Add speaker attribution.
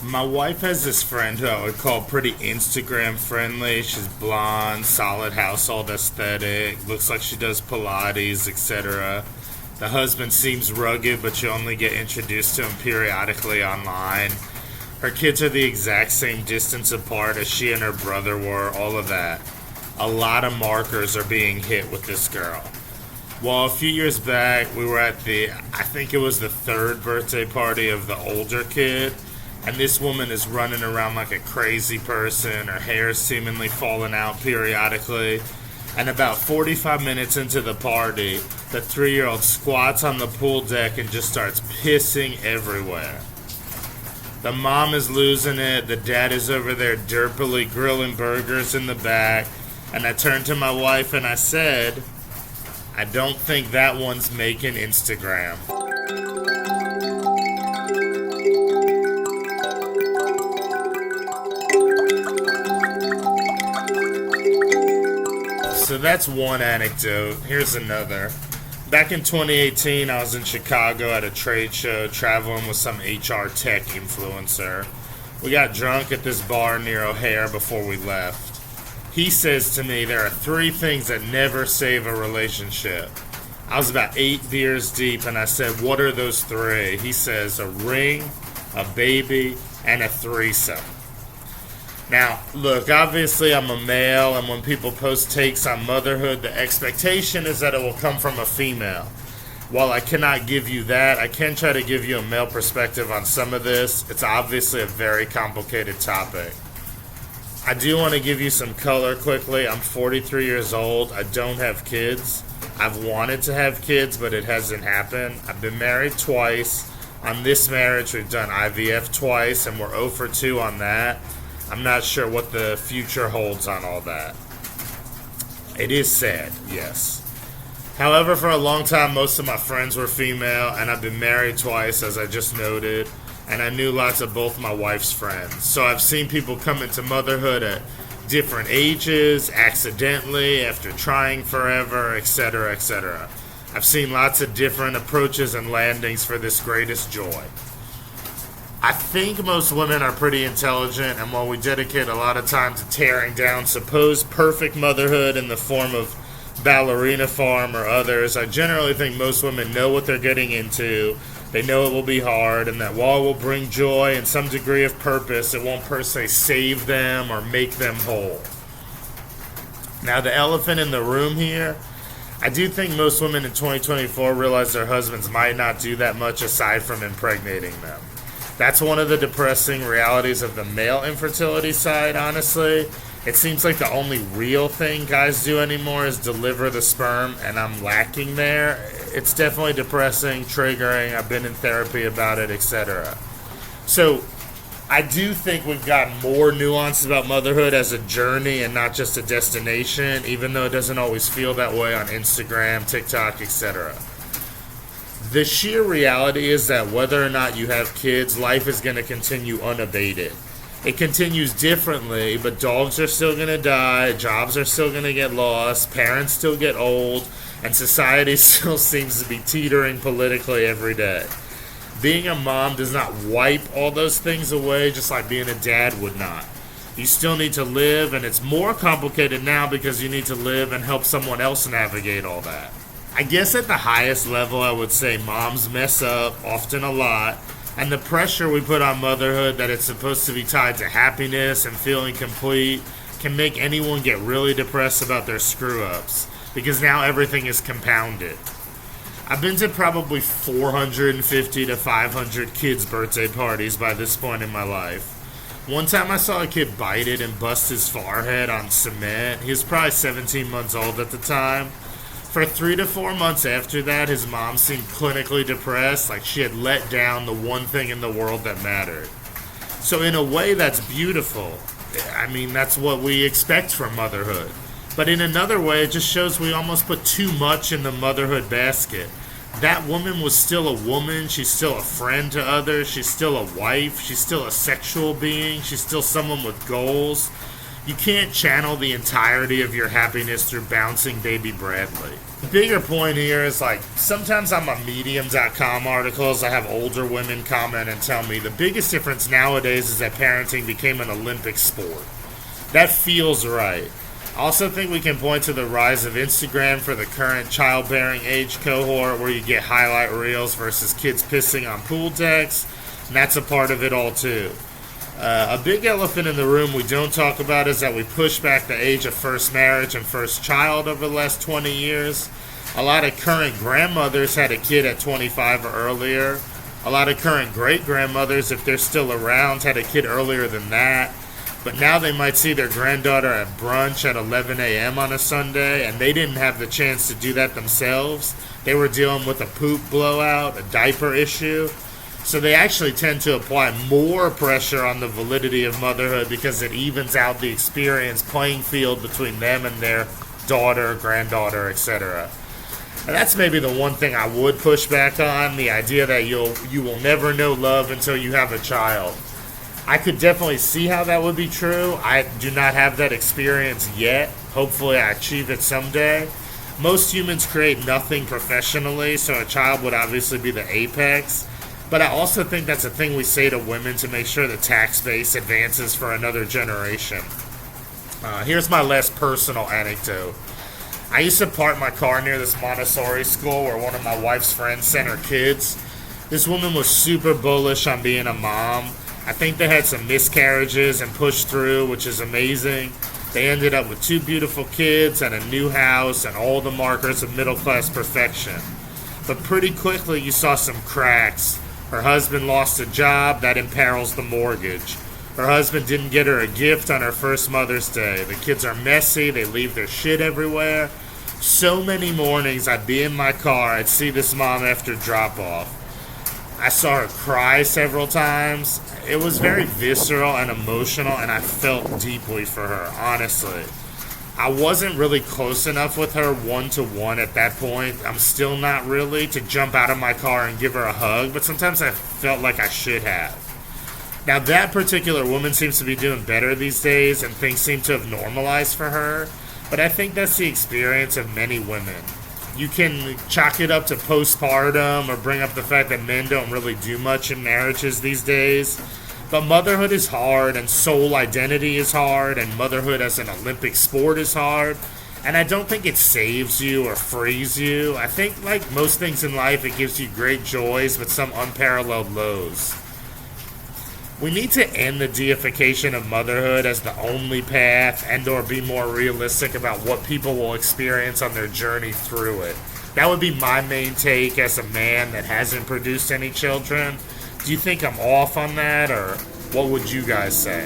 Speaker 1: My wife has this friend who I would call pretty Instagram friendly. She's blonde, solid household aesthetic, looks like she does Pilates, etc. The husband seems rugged, but you only get introduced to him periodically online. Her kids are the exact same distance apart as she and her brother were, all of that. A lot of markers are being hit with this girl. Well, a few years back, we were at I think it was the third birthday party of the older kid, and this woman is running around like a crazy person. Her hair is seemingly falling out periodically. And about 45 minutes into the party, the 3-year-old squats on the pool deck and just starts pissing everywhere. The mom is losing it. The dad is over there derpily grilling burgers in the back. And I turned to my wife and I said, I don't think that one's making Instagram. So that's one anecdote. Here's another. Back in 2018, I was in Chicago at a trade show traveling with some HR tech influencer. We got drunk at this bar near O'Hare before we left. He says to me, there are 3 things that never save a relationship. I was about 8 beers deep and I said, what are those 3? He says, a ring, a baby, and a threesome. Now, look, obviously I'm a male, and when people post takes on motherhood, the expectation is that it will come from a female. While I cannot give you that, I can try to give you a male perspective on some of this. It's obviously a very complicated topic. I do want to give you some color quickly. I'm 43 years old. I don't have kids. I've wanted to have kids, but it hasn't happened. I've been married twice. On this marriage, we've done IVF twice, and we're 0 for 2 on that. I'm not sure what the future holds on all that. It is sad, yes. However, for a long time, most of my friends were female, and I've been married twice, as I just noted, and I knew lots of both my wife's friends. So I've seen people come into motherhood at different ages, accidentally, after trying forever, etc., etc. I've seen lots of different approaches and landings for this greatest joy. I think most women are pretty intelligent, and while we dedicate a lot of time to tearing down supposed perfect motherhood in the form of Ballerina Farm or others, I generally think most women know what they're getting into. They know it will be hard, and that while it will bring joy and some degree of purpose, it won't per se save them or make them whole. Now, the elephant in the room here, I do think most women in 2024 realize their husbands might not do that much aside from impregnating them. That's one of the depressing realities of the male infertility side, honestly. It seems like the only real thing guys do anymore is deliver the sperm, and I'm lacking there. It's definitely depressing, triggering. I've been in therapy about it, etc. So I do think we've gotten more nuanced about motherhood as a journey and not just a destination, even though it doesn't always feel that way on Instagram, TikTok, etc. The sheer reality is that whether or not you have kids, life is going to continue unabated. It continues differently, but dogs are still going to die, jobs are still going to get lost, parents still get old, and society still seems to be teetering politically every day. Being a mom does not wipe all those things away, just like being a dad would not. You still need to live, and it's more complicated now because you need to live and help someone else navigate all that. I guess at the highest level, I would say moms mess up, often a lot, and the pressure we put on motherhood that it's supposed to be tied to happiness and feeling complete can make anyone get really depressed about their screw-ups, because now everything is compounded. I've been to probably 450 to 500 kids' birthday parties by this point in my life. One time I saw a kid bite it and bust his forehead on cement. He was probably 17 months old at the time. For 3 to 4 months after that, his mom seemed clinically depressed, like she had let down the one thing in the world that mattered. So in a way, that's beautiful. I mean, that's what we expect from motherhood. But in another way, it just shows we almost put too much in the motherhood basket. That woman was still a woman. She's still a friend to others. She's still a wife. She's still a sexual being. She's still someone with goals. You can't channel the entirety of your happiness through bouncing baby Bradley. The bigger point here is like sometimes I'm on medium.com articles. I have older women comment and tell me the biggest difference nowadays is that parenting became an Olympic sport. That feels right. I also think we can point to the rise of Instagram for the current childbearing age cohort where you get highlight reels versus kids pissing on pool decks, and that's a part of it all too. A big elephant in the room we don't talk about is that we push back the age of first marriage and first child over the last 20 years. A lot of current grandmothers had a kid at 25 or earlier. A lot of current great-grandmothers, if they're still around, had a kid earlier than that. But now they might see their granddaughter at brunch at 11 a.m. on a Sunday, and they didn't have the chance to do that themselves. They were dealing with a poop blowout, a diaper issue. So they actually tend to apply more pressure on the validity of motherhood because it evens out the experience playing field between them and their daughter, granddaughter, etc. And that's maybe the one thing I would push back on, the idea that you will never know love until you have a child. I could definitely see how that would be true. I do not have that experience yet. Hopefully I achieve it someday. Most humans create nothing professionally, so a child would obviously be the apex. But I also think that's a thing we say to women to make sure the tax base advances for another generation. Here's my last personal anecdote. I used to park my car near this Montessori school where one of my wife's friends sent her kids. This woman was super bullish on being a mom. I think they had some miscarriages and pushed through, which is amazing. They ended up with 2 beautiful kids and a new house and all the markers of middle-class perfection. But pretty quickly you saw some cracks. Her husband lost a job, that imperils the mortgage. Her husband didn't get her a gift on her first Mother's Day. The kids are messy, they leave their shit everywhere. So many mornings I'd be in my car, I'd see this mom after drop-off. I saw her cry several times. It was very visceral and emotional, and I felt deeply for her, honestly. I wasn't really close enough with her one-to-one at that point. I'm still not really to jump out of my car and give her a hug, but sometimes I felt like I should have. Now, that particular woman seems to be doing better these days, and things seem to have normalized for her, but I think that's the experience of many women. You can chalk it up to postpartum or bring up the fact that men don't really do much in marriages these days. But motherhood is hard, and soul identity is hard, and motherhood as an Olympic sport is hard. And I don't think it saves you or frees you. I think, like most things in life, it gives you great joys, but some unparalleled lows. We need to end the deification of motherhood as the only path and or be more realistic about what people will experience on their journey through it. That would be my main take as a man that hasn't produced any children. Do you think I'm off on that, or what would you guys say?